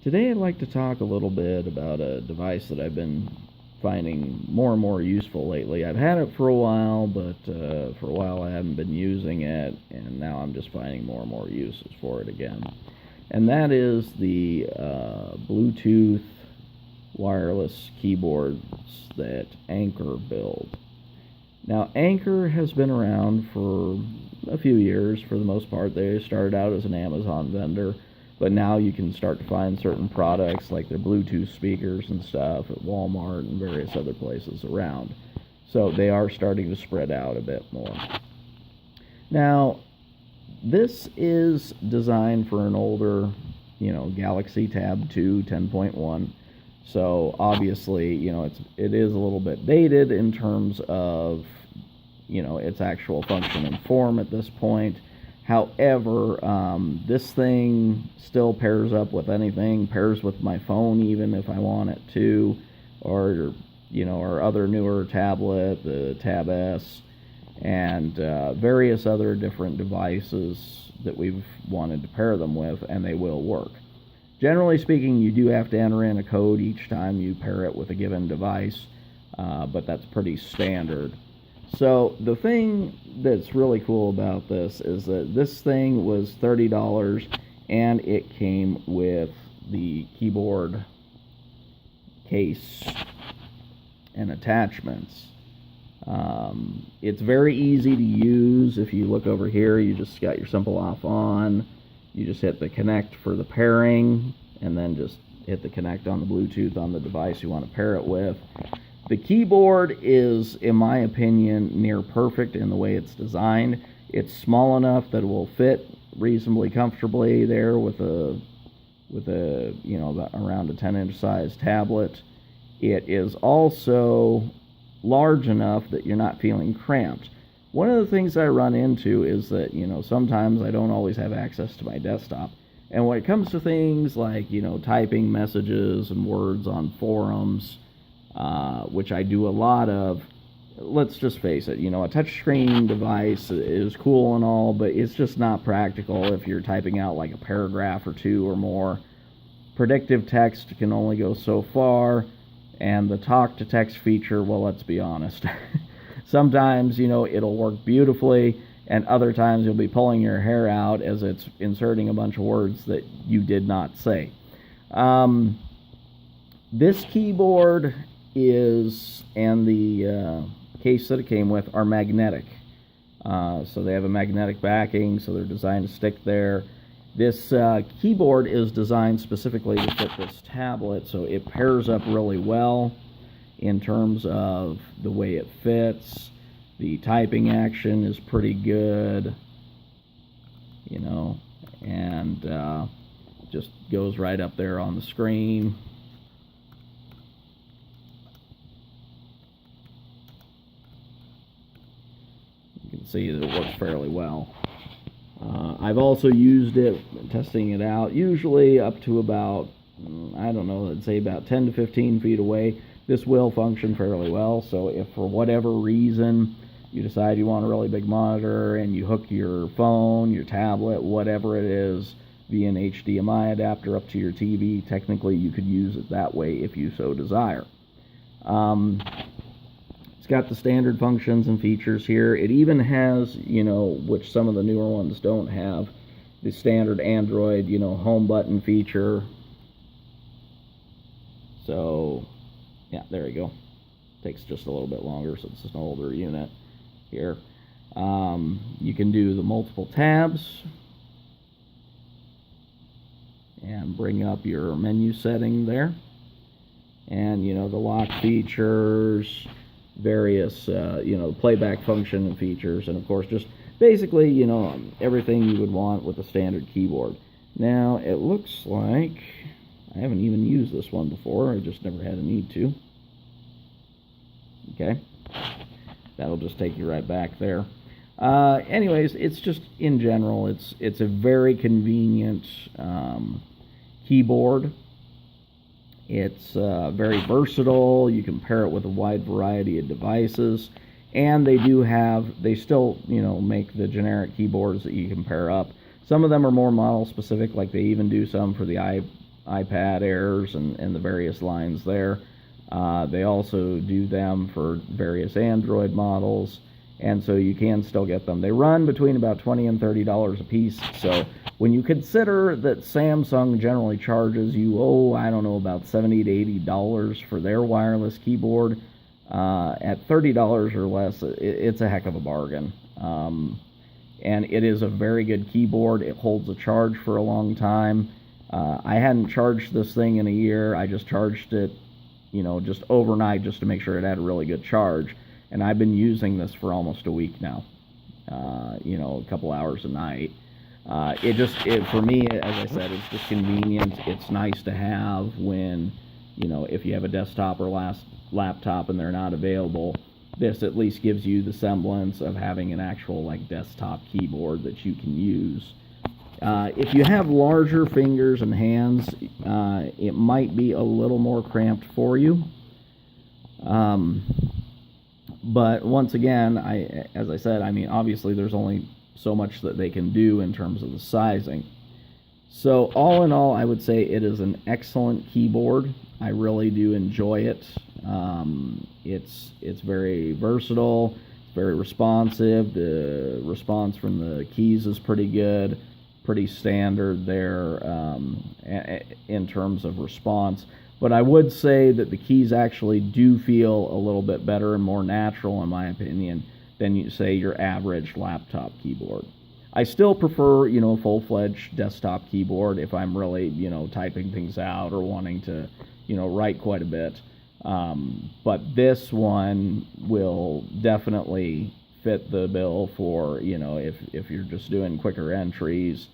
Today I'd like to talk a little bit about a device that I've been finding more and more useful lately. I've had it for a while, but for a while I haven't been using it, and now I'm just finding more and more uses for it again. And that is the Bluetooth wireless keyboards that Anker build. Now, Anker has been around for a few years for the most part. They started out as an Amazon vendor, but now you can start to find certain products like their Bluetooth speakers and stuff at Walmart and various other places around. So they are starting to spread out a bit more. Now, this is designed for an older, Galaxy Tab 2 10.1. So obviously, it is a little bit dated in terms of, its actual function and form at this point. However, this thing still pairs up with anything, pairs with my phone even if I want it to, or, our other newer tablet, the Tab S, and various other different devices that we've wanted to pair them with, and they will work. Generally speaking, you do have to enter in a code each time you pair it with a given device, but that's pretty standard. So the thing that's really cool about this is that this thing was $30 and it came with the keyboard case and attachments. It's very easy to use. If you look over here, you just got your simple off on. You just hit the connect for the pairing and then just hit the connect on the Bluetooth on the device you want to pair it with. The keyboard is, in my opinion, near perfect in the way it's designed. It's small enough that it will fit reasonably comfortably there with a around a 10-inch size tablet. It is also large enough that you're not feeling cramped. One of the things I run into is that, sometimes I don't always have access to my desktop. And when it comes to things like, typing messages and words on forums, which I do a lot of, let's just face it, a touchscreen device is cool and all, but it's just not practical if you're typing out like a paragraph or two or more. Predictive text can only go so far, and the talk-to-text feature, well, let's be honest. Sometimes, it'll work beautifully, and other times you'll be pulling your hair out as it's inserting a bunch of words that you did not say. This keyboard and the case that it came with are magnetic. So they have a magnetic backing, so they're designed to stick there. This keyboard is designed specifically to fit this tablet, so it pairs up really well in terms of the way it fits. The typing action is pretty good, and just goes right up there on the screen. You can see that it works fairly well. I've also used it, testing it out, usually up to about, I'd say about 10 to 15 feet away. This will function fairly well, so if for whatever reason you decide you want a really big monitor and you hook your phone, your tablet, whatever it is, via an HDMI adapter up to your TV, technically you could use it that way if you so desire. It's got the standard functions and features here. It even has, which some of the newer ones don't have, the standard Android, home button feature. So, yeah, there you go. Takes just a little bit longer, so it's an older unit here. You can do the multiple tabs and bring up your menu setting there. And, the lock features, various, playback function and features, and of course just basically, everything you would want with a standard keyboard. Now, it looks like I haven't even used this one before. I just never had a need to. Okay. That'll just take you right back there. Anyways, it's just, in general, it's a very convenient keyboard. It's very versatile. You can pair it with a wide variety of devices. And they still, make the generic keyboards that you can pair up. Some of them are more model specific, like they even do some for the iPad Airs and the various lines there. They also do them for various Android models, and so you can still get them. They run between about $20 and $30 a piece, so when you consider that Samsung generally charges you, I don't know, about $70 to $80 for their wireless keyboard, at $30 or less, it's a heck of a bargain. And it is a very good keyboard. It holds a charge for a long time. I hadn't charged this thing in a year. I just charged it, just overnight, just to make sure it had a really good charge. And I've been using this for almost a week now, a couple hours a night. For me, as I said, it's just convenient. It's nice to have when, if you have a desktop or laptop and they're not available. This at least gives you the semblance of having an actual desktop keyboard that you can use. If you have larger fingers and hands, it might be a little more cramped for you. But once again, as I said, obviously there's only so much that they can do in terms of the sizing. So all in all, I would say it is an excellent keyboard. I really do enjoy it. It's very versatile, very responsive. The response from the keys is pretty good, pretty standard there in terms of response. But I would say that the keys actually do feel a little bit better and more natural, in my opinion, than say your average laptop keyboard. I still prefer, a full-fledged desktop keyboard if I'm really, typing things out or wanting to, write quite a bit. But this one will definitely fit the bill for, if you're just doing quicker entries,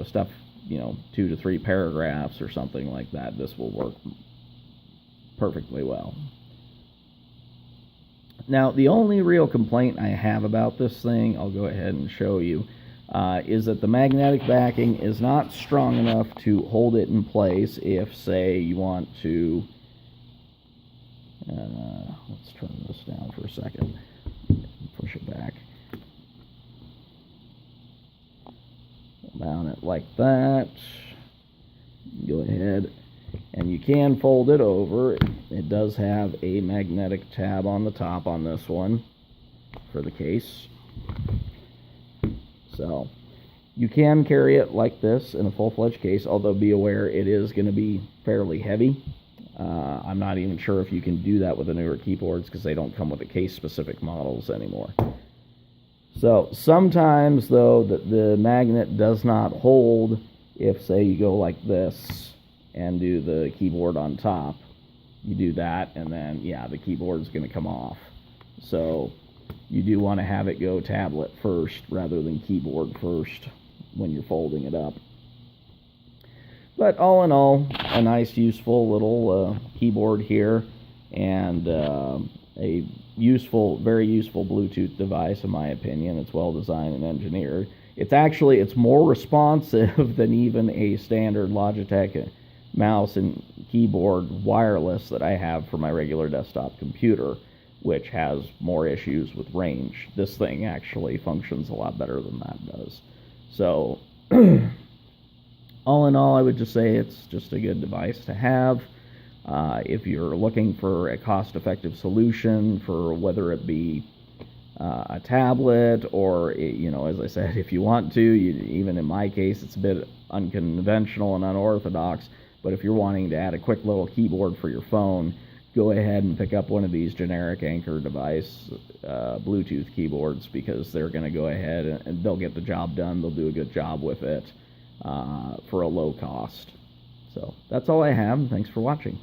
stuff, 2 to 3 paragraphs or something like that. This will work perfectly well. Now, the only real complaint I have about this thing, I'll go ahead and show you, is that the magnetic backing is not strong enough to hold it in place if, say, you want to, let's turn this down for a second, push it back, mount it like that, go ahead, and you can fold it over. It does have a magnetic tab on the top on this one for the case. So you can carry it like this in a full-fledged case, although be aware it is going to be fairly heavy. I'm not even sure if you can do that with the newer keyboards because they don't come with the case-specific models anymore. So sometimes, though, the magnet does not hold if, say, you go like this and do the keyboard on top. You do that, and then, yeah, the keyboard's going to come off. So you do want to have it go tablet first rather than keyboard first when you're folding it up. But all in all, a nice, useful little keyboard here, and a very useful Bluetooth device, in my opinion. It's well designed and engineered. It's more responsive than even a standard Logitech mouse and keyboard wireless that I have for my regular desktop computer, which has more issues with range. This thing actually functions a lot better than that does. So all in all, I would just say it's just a good device to have. If you're looking for a cost-effective solution for whether it be a tablet or, as I said, if you want to, even in my case, it's a bit unconventional and unorthodox, but if you're wanting to add a quick little keyboard for your phone, go ahead and pick up one of these generic Anker device Bluetooth keyboards, because they're going to go ahead and they'll get the job done. They'll do a good job with it for a low cost. So that's all I have. Thanks for watching.